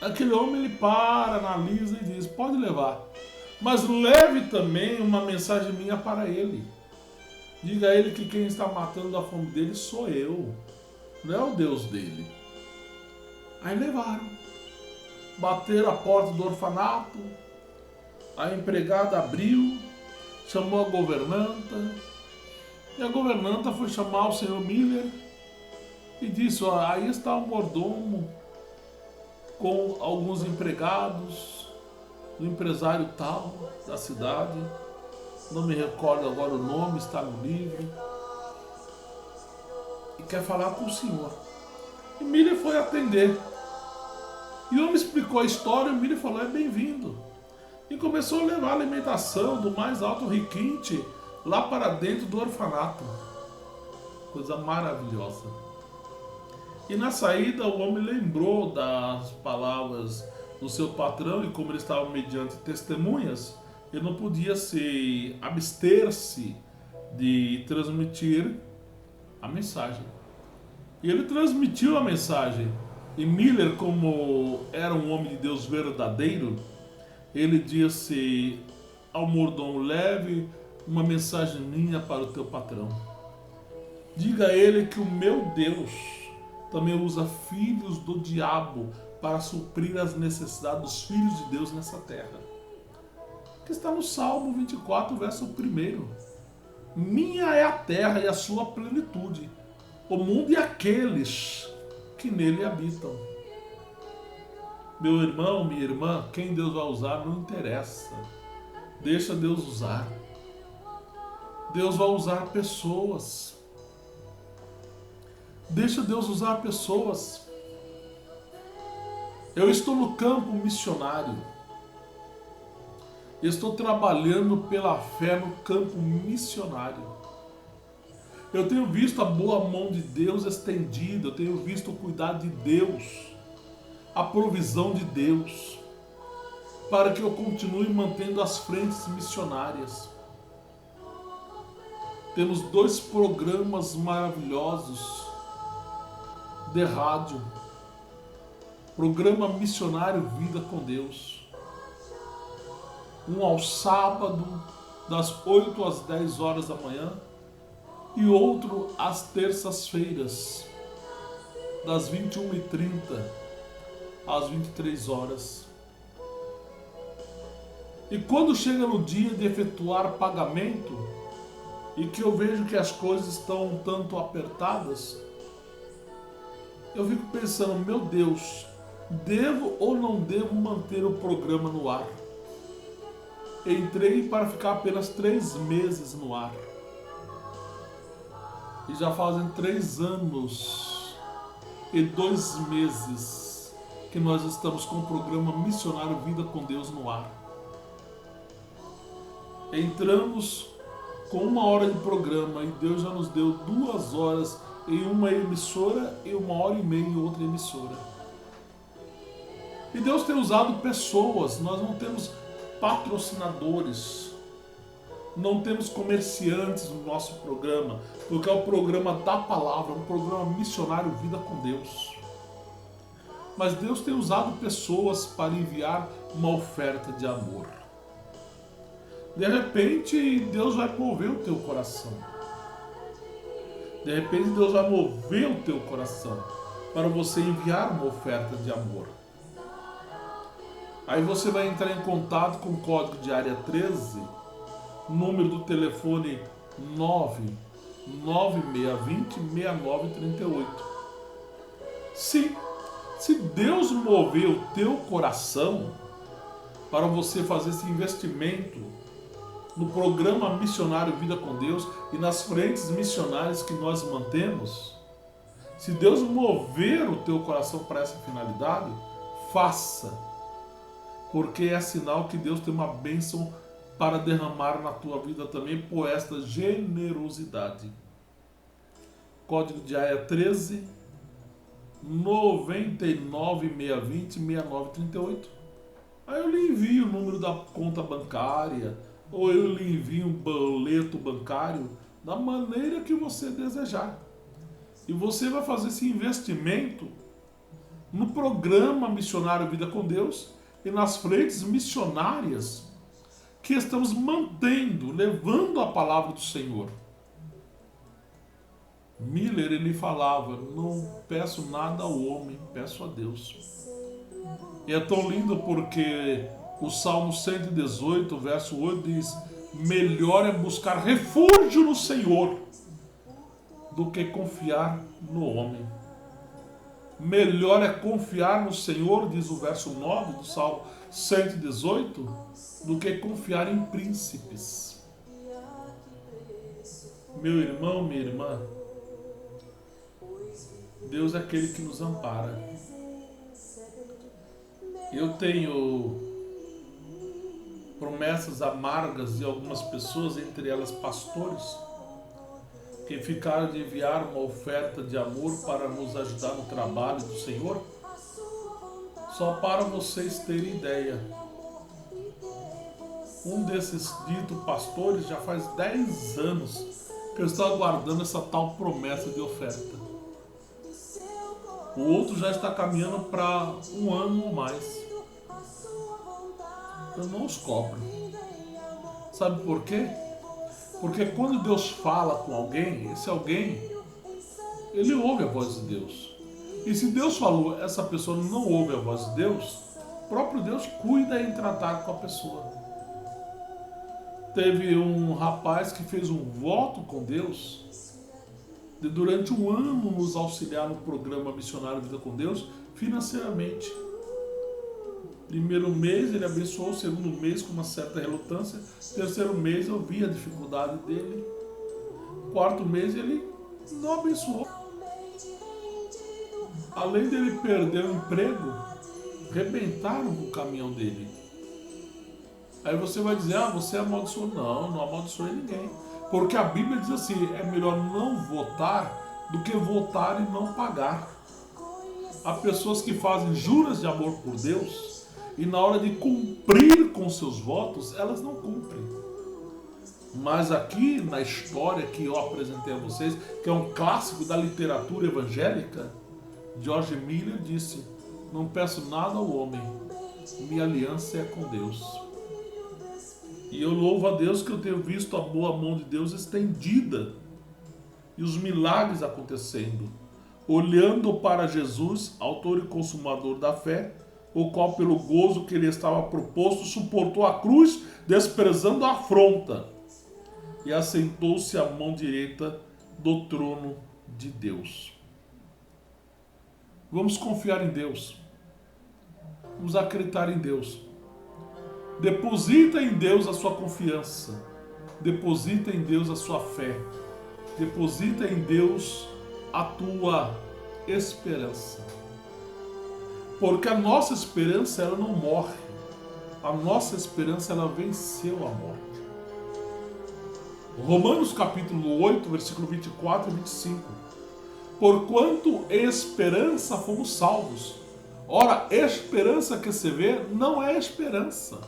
aquele homem, ele para, analisa e diz: pode levar, mas leve também uma mensagem minha para ele. Diga a ele que quem está matando a fome dele sou eu, não é o Deus dele. Aí levaram, bateram a porta do orfanato, a empregada abriu, chamou a governanta, e a governanta foi chamar o Sr. Miller e disse: ó, aí está o mordomo com alguns empregados, o empresário tal da cidade, não me recordo agora o nome, está no livro, e quer falar com o senhor. E Miller foi atender. E o homem explicou a história e o Miller falou: é bem-vindo. E começou a levar a alimentação do mais alto requinte lá para dentro do orfanato. Coisa maravilhosa. E na saída o homem lembrou das palavras do seu patrão, e como ele estava mediante testemunhas, ele não podia se abster-se de transmitir a mensagem. E ele transmitiu a mensagem. E Miller, como era um homem de Deus verdadeiro, ele disse ao mordomo: leve uma mensagem minha para o teu patrão. Diga a ele que o meu Deus também usa filhos do diabo para suprir as necessidades dos filhos de Deus nessa terra. Que está no Salmo 24, verso 1. Minha é a terra e a sua plenitude, o mundo e aqueles que nele habitam. Meu irmão, minha irmã, quem Deus vai usar não interessa. Deixa Deus usar. Deus vai usar pessoas. Deixa Deus usar pessoas. Eu estou no campo missionário. Estou trabalhando pela fé no campo missionário. Eu tenho visto a boa mão de Deus estendida, eu tenho visto o cuidado de Deus, a provisão de Deus, para que eu continue mantendo as frentes missionárias. Temos 2 programas maravilhosos de rádio. Programa Missionário Vida com Deus. Um ao sábado, das 8 às 10 horas da manhã, e outro às terças-feiras, das 21h30 às 23 horas. E quando chega no dia de efetuar pagamento, e que eu vejo que as coisas estão um tanto apertadas, eu fico pensando: meu Deus, devo ou não devo manter o programa no ar? Entrei para ficar apenas 3 meses no ar. E já fazem 3 anos e 2 meses que nós estamos com o programa Missionário Vida com Deus no ar. Entramos com 1 hora de programa e Deus já nos deu 2 horas em uma emissora e 1h30 em outra emissora. E Deus tem usado pessoas. Nós não temos patrocinadores, não temos comerciantes no nosso programa, porque é o programa da palavra, um programa missionário Vida com Deus. Mas Deus tem usado pessoas para enviar uma oferta de amor. De repente, Deus vai mover o teu coração. De repente, Deus vai mover o teu coração para você enviar uma oferta de amor. Aí você vai entrar em contato com o código de área 13, número do telefone 99620-6938. Se Deus mover o teu coração para você fazer esse investimento no programa missionário Vida com Deus e nas frentes missionárias que nós mantemos, se Deus mover o teu coração para essa finalidade, faça, porque é sinal que Deus tem uma bênção para derramar na tua vida também por esta generosidade. Código de área 13 99620 6938. Aí eu lhe envio o número da conta bancária, ou eu lhe envio um boleto bancário da maneira que você desejar. E você vai fazer esse investimento no programa missionário Vida com Deus e nas frentes missionárias que estamos mantendo, levando a palavra do Senhor. Miller, ele falava: não peço nada ao homem, peço a Deus. E é tão lindo porque o Salmo 118, verso 8 diz: melhor é buscar refúgio no Senhor do que confiar no homem. Melhor é confiar no Senhor, diz o verso 9 do Salmo 118, do que confiar em príncipes. Meu irmão, minha irmã, Deus é aquele que nos ampara. Eu tenho promessas amargas de algumas pessoas, entre elas pastores, que ficaram de enviar uma oferta de amor para nos ajudar no trabalho do Senhor. Só para vocês terem ideia, um desses ditos pastores já faz 10 anos que eu estou aguardando essa tal promessa de oferta. O outro já está caminhando para 1 ano ou mais. Eu não os cobro. Sabe por quê? Porque quando Deus fala com alguém, esse alguém, ele ouve a voz de Deus. E se Deus falou, essa pessoa não ouve a voz de Deus, o próprio Deus cuida em tratar com a pessoa. Teve um rapaz que fez um voto com Deus de durante 1 ano nos auxiliar no programa missionário Vida com Deus financeiramente. Primeiro mês ele abençoou, segundo mês com uma certa relutância, terceiro mês eu vi a dificuldade dele, quarto mês ele não abençoou. Além dele perder o emprego, rebentaram o caminhão dele. Aí você vai dizer: ah, você amaldiçoou. Não, não amaldiçoei ninguém. Porque a Bíblia diz assim: é melhor não votar do que votar e não pagar. Há pessoas que fazem juras de amor por Deus e na hora de cumprir com seus votos, elas não cumprem. Mas aqui na história que eu apresentei a vocês, que é um clássico da literatura evangélica, George Miller disse: não peço nada ao homem, minha aliança é com Deus. E eu louvo a Deus que eu tenho visto a boa mão de Deus estendida e os milagres acontecendo, olhando para Jesus, autor e consumador da fé, o qual pelo gozo que lhe estava proposto suportou a cruz, desprezando a afronta, e assentou-se à mão direita do trono de Deus. Vamos confiar em Deus. Vamos acreditar em Deus. Deposita em Deus a sua confiança. Deposita em Deus a sua fé. Deposita em Deus a tua esperança. Porque a nossa esperança, ela não morre. A nossa esperança, ela venceu a morte. Romanos capítulo 8, versículo 24 e 25. Porquanto esperança fomos salvos. Ora, esperança que se vê não é esperança.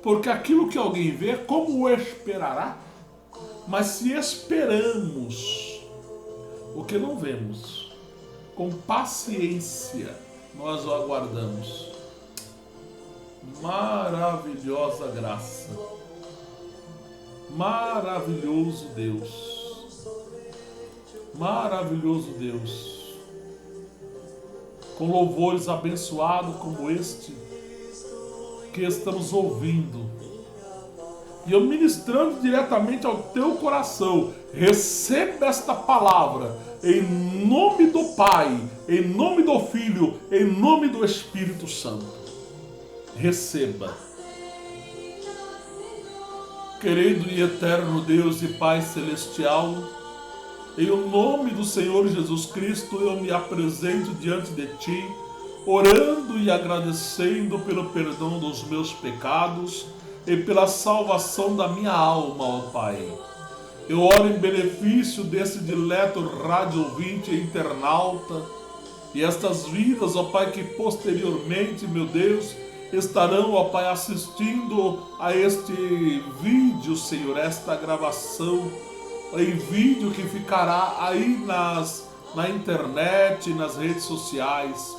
Porque aquilo que alguém vê, como o esperará? Mas se esperamos o que não vemos, com paciência nós o aguardamos. Maravilhosa graça. Maravilhoso Deus. Maravilhoso Deus. Com louvores abençoados como este que estamos ouvindo, E eu ministrando diretamente ao teu coração, receba esta palavra em nome do Pai, em nome do Filho, em nome do Espírito Santo. Receba. Querido e eterno Deus e Pai Celestial, em nome do Senhor Jesus Cristo, eu me apresento diante de Ti, orando e agradecendo pelo perdão dos meus pecados e pela salvação da minha alma, ó Pai. Eu oro em benefício desse dileto rádio ouvinte e internauta e estas vidas, ó Pai, que posteriormente, meu Deus, estarão, ó Pai, assistindo a este vídeo, Senhor, esta gravação em vídeo que ficará aí na internet, nas redes sociais.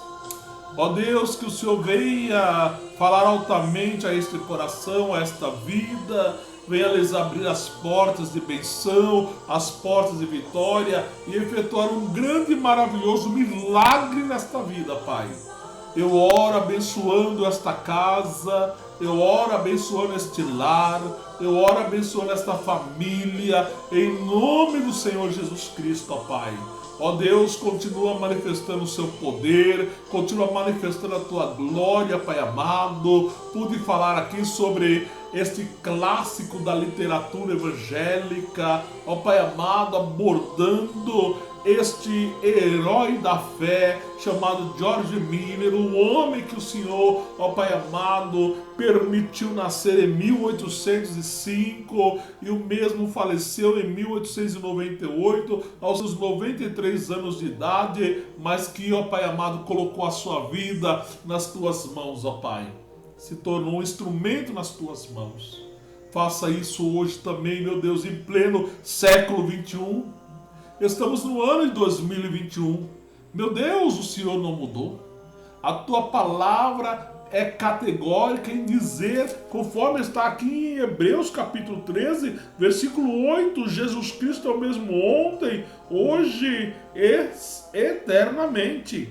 Ó Deus, que o Senhor venha falar altamente a este coração, a esta vida, venha lhes abrir as portas de benção, as portas de vitória e efetuar um grande e maravilhoso milagre nesta vida, Pai. Eu oro abençoando esta casa, eu oro abençoando este lar, eu oro abençoando esta família, em nome do Senhor Jesus Cristo, ó Pai. Ó Deus, continua manifestando o seu poder, continua manifestando a tua glória, Pai amado. Pude falar aqui sobre este clássico da literatura evangélica, ó Pai amado, abordando este herói da fé chamado George Miller, o homem que o Senhor, ó Pai amado, permitiu nascer em 1805 e o mesmo faleceu em 1898 aos seus 93 anos de idade, mas que, ó Pai amado, colocou a sua vida nas tuas mãos, ó Pai. Se tornou um instrumento nas tuas mãos. Faça isso hoje também, meu Deus, em pleno século 21. Estamos no ano de 2021. Meu Deus, o Senhor não mudou. A tua palavra é categórica em dizer, conforme está aqui em Hebreus capítulo 13, versículo 8, Jesus Cristo é o mesmo ontem, hoje e eternamente.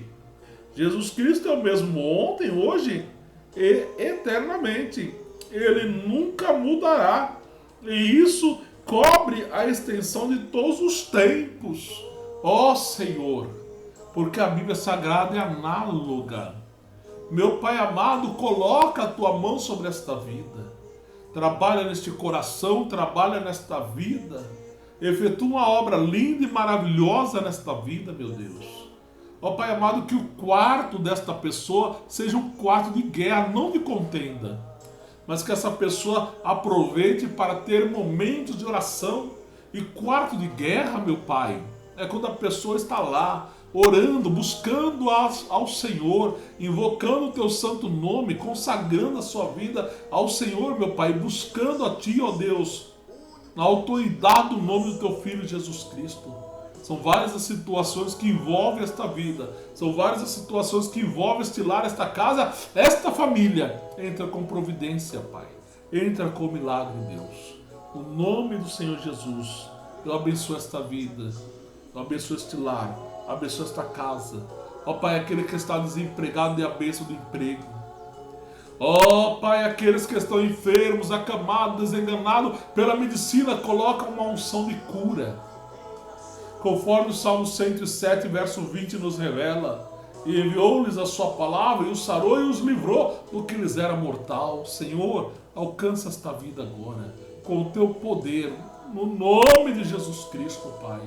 Jesus Cristo é o mesmo ontem, hoje e eternamente. Ele nunca mudará. E isso cobre a extensão de todos os tempos, ó Senhor, porque a Bíblia Sagrada é análoga. Meu Pai amado, coloca a tua mão sobre esta vida, trabalha neste coração, trabalha nesta vida, efetua uma obra linda e maravilhosa nesta vida, meu Deus. Ó Pai amado, que o quarto desta pessoa seja um quarto de guerra, não de contenda, mas que essa pessoa aproveite para ter momentos de oração. E quarto de guerra, meu Pai, é quando a pessoa está lá, orando, buscando ao Senhor, invocando o teu santo nome, consagrando a sua vida ao Senhor, meu Pai, buscando a Ti, ó Deus, na autoridade do nome do Teu Filho Jesus Cristo. São várias as situações que envolvem esta vida, são várias as situações que envolvem este lar, esta casa, esta família. Entra com providência, Pai. Entra com milagre, Deus. No nome do Senhor Jesus, eu abençoo esta vida, eu abençoo este lar, abençoo esta casa. Ó Pai, aquele que está desempregado, dê a bênção do emprego. Ó Pai, aqueles que estão enfermos, acamados, desenganados pela medicina, coloca uma unção de cura. Conforme o Salmo 107, verso 20 nos revela, e enviou-lhes a sua palavra, e os sarou e os livrou do que lhes era mortal. Senhor, alcança esta vida agora, com o teu poder, no nome de Jesus Cristo, Pai.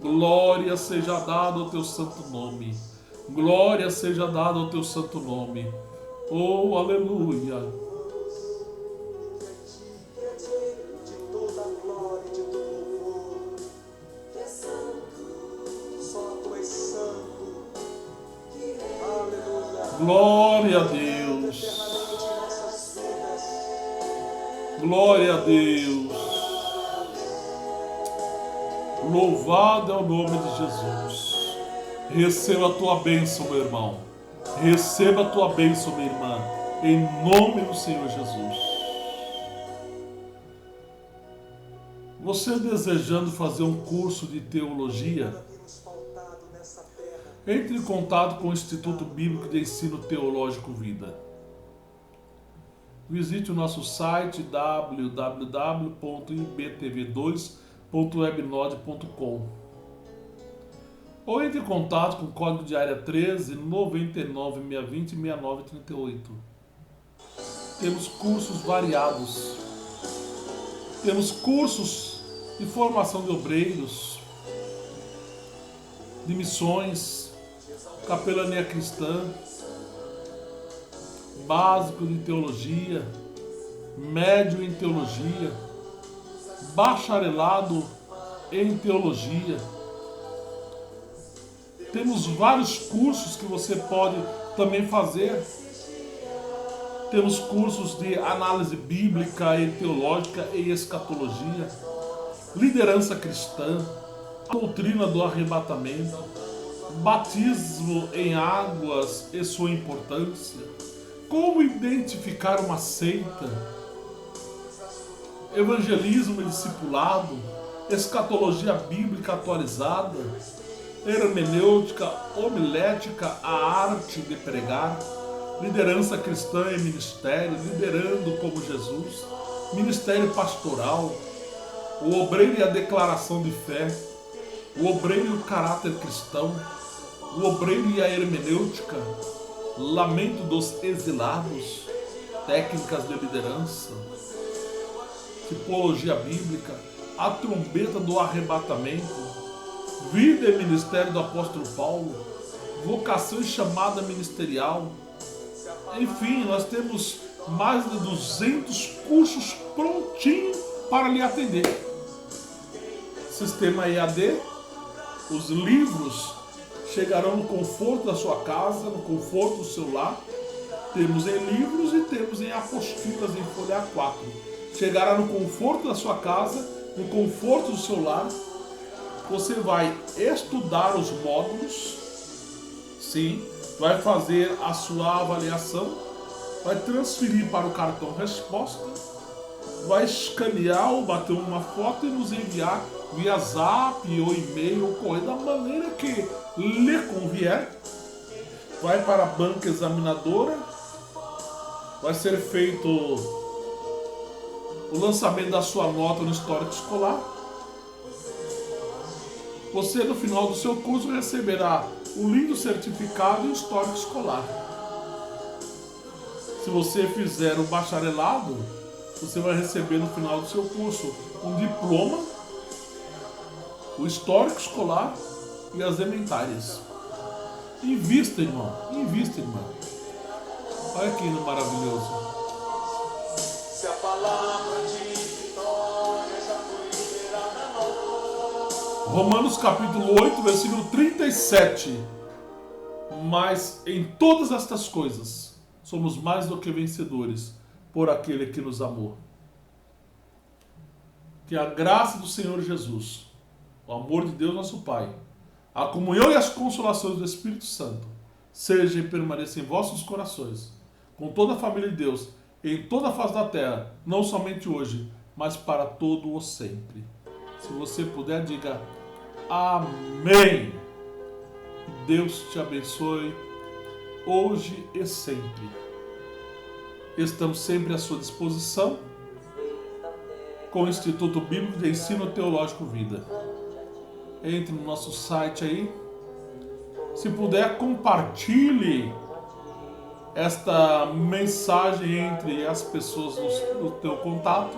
Glória seja dada ao teu santo nome. Glória seja dada ao teu santo nome. Oh, aleluia. Glória a Deus. Glória a Deus. Louvado é o nome de Jesus. Receba a tua bênção, meu irmão. Receba a tua bênção, minha irmã. Em nome do Senhor Jesus. Você desejando fazer um curso de teologia, entre em contato com o Instituto Bíblico de Ensino Teológico Vida. visite o nosso site www.ibtv2.webnode.com ou entre em contato com o código de área 13 99 620 6938. Temos cursos variados. Temos cursos de formação de obreiros, de missões, capelania cristã, básico de teologia, médio em teologia, bacharelado em teologia. Temos vários cursos que você pode também fazer. Temos cursos de análise bíblica e teológica e escatologia, liderança cristã, doutrina do arrebatamento, batismo em águas e sua importância, como identificar uma seita, evangelismo e discipulado, escatologia bíblica atualizada, hermenêutica, homilética, a arte de pregar, liderança cristã e ministério, liderando como Jesus, ministério pastoral, o obreiro e a declaração de fé, o obreiro e o caráter cristão, o obreiro e a hermenêutica, lamento dos exilados, técnicas de liderança, tipologia bíblica, a trombeta do arrebatamento, vida e ministério do apóstolo Paulo, vocação e chamada ministerial. Enfim, nós temos mais de 200 cursos prontinhos para lhe atender. Sistema EAD, os livros chegarão no conforto da sua casa, no conforto do seu lar. Temos em livros e temos em apostilas em folha A4. Chegará no conforto da sua casa, no conforto do seu lar. Você vai estudar os módulos, sim, vai fazer a sua avaliação, vai transferir para o cartão resposta, vai escanear ou bater uma foto e nos enviar via zap ou e-mail ou correio, da maneira que lhe convier. Vai para a banca examinadora, vai ser feito o lançamento da sua nota no histórico escolar. Você, no final do seu curso, receberá o lindo certificado e o histórico escolar. Se você fizer o bacharelado, você vai receber no final do seu curso um diploma, o histórico escolar e as elementárias. Invista, irmão. Invista, irmão. Olha que hino maravilhoso. Se a palavra de vitória já foi liberada a nós. Romanos capítulo 8, versículo 37. Mas em todas estas coisas somos mais do que vencedores por aquele que nos amou. Que a graça do Senhor Jesus, o amor de Deus nosso Pai, a comunhão e as consolações do Espírito Santo seja e permaneça em vossos corações, com toda a família de Deus, em toda a face da terra, não somente hoje, mas para todo o sempre. Se você puder, diga amém. Deus te abençoe hoje e sempre. Estamos sempre à sua disposição com o Instituto Bíblico de Ensino Teológico Vida. Entre no nosso site aí. Se puder, compartilhe esta mensagem entre as pessoas do teu contato,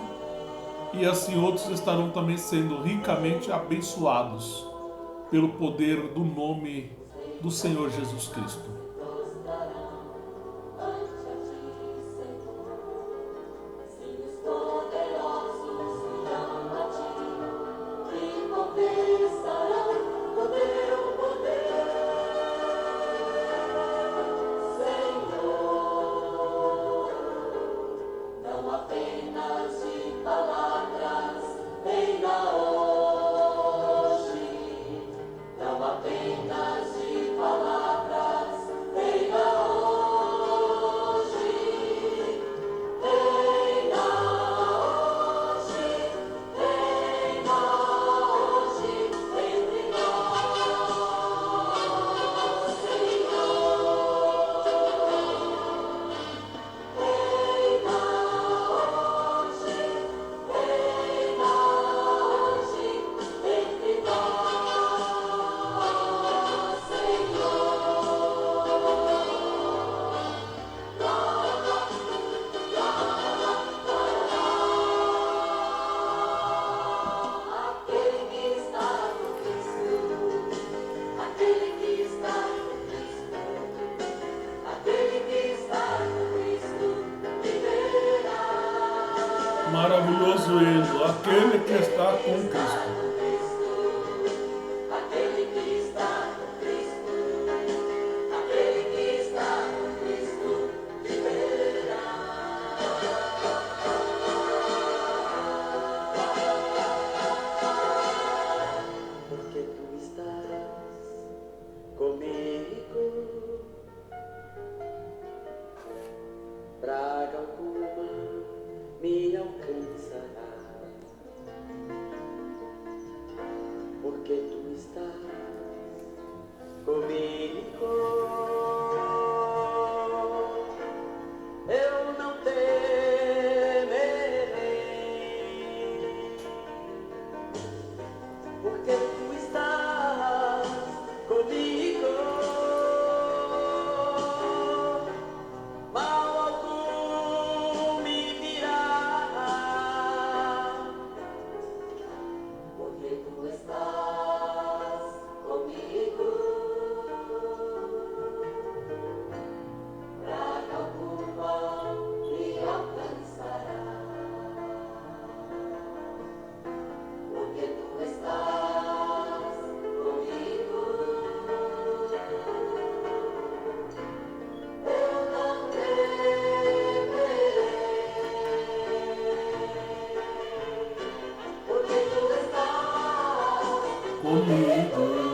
e assim outros estarão também sendo ricamente abençoados pelo poder do nome do Senhor Jesus Cristo. Maravilhoso Ele, aquele que está com Cristo. Porque tu estás comigo, praga alguma me alcançará. Porque tu estás comigo, eu não temerei. Porque tu estás comigo, mal algum me virá. Porque tu estás comigo, praga alguma me alcançará. Porque tu estás comigo, eu não temerei. Porque tu estás Comigo.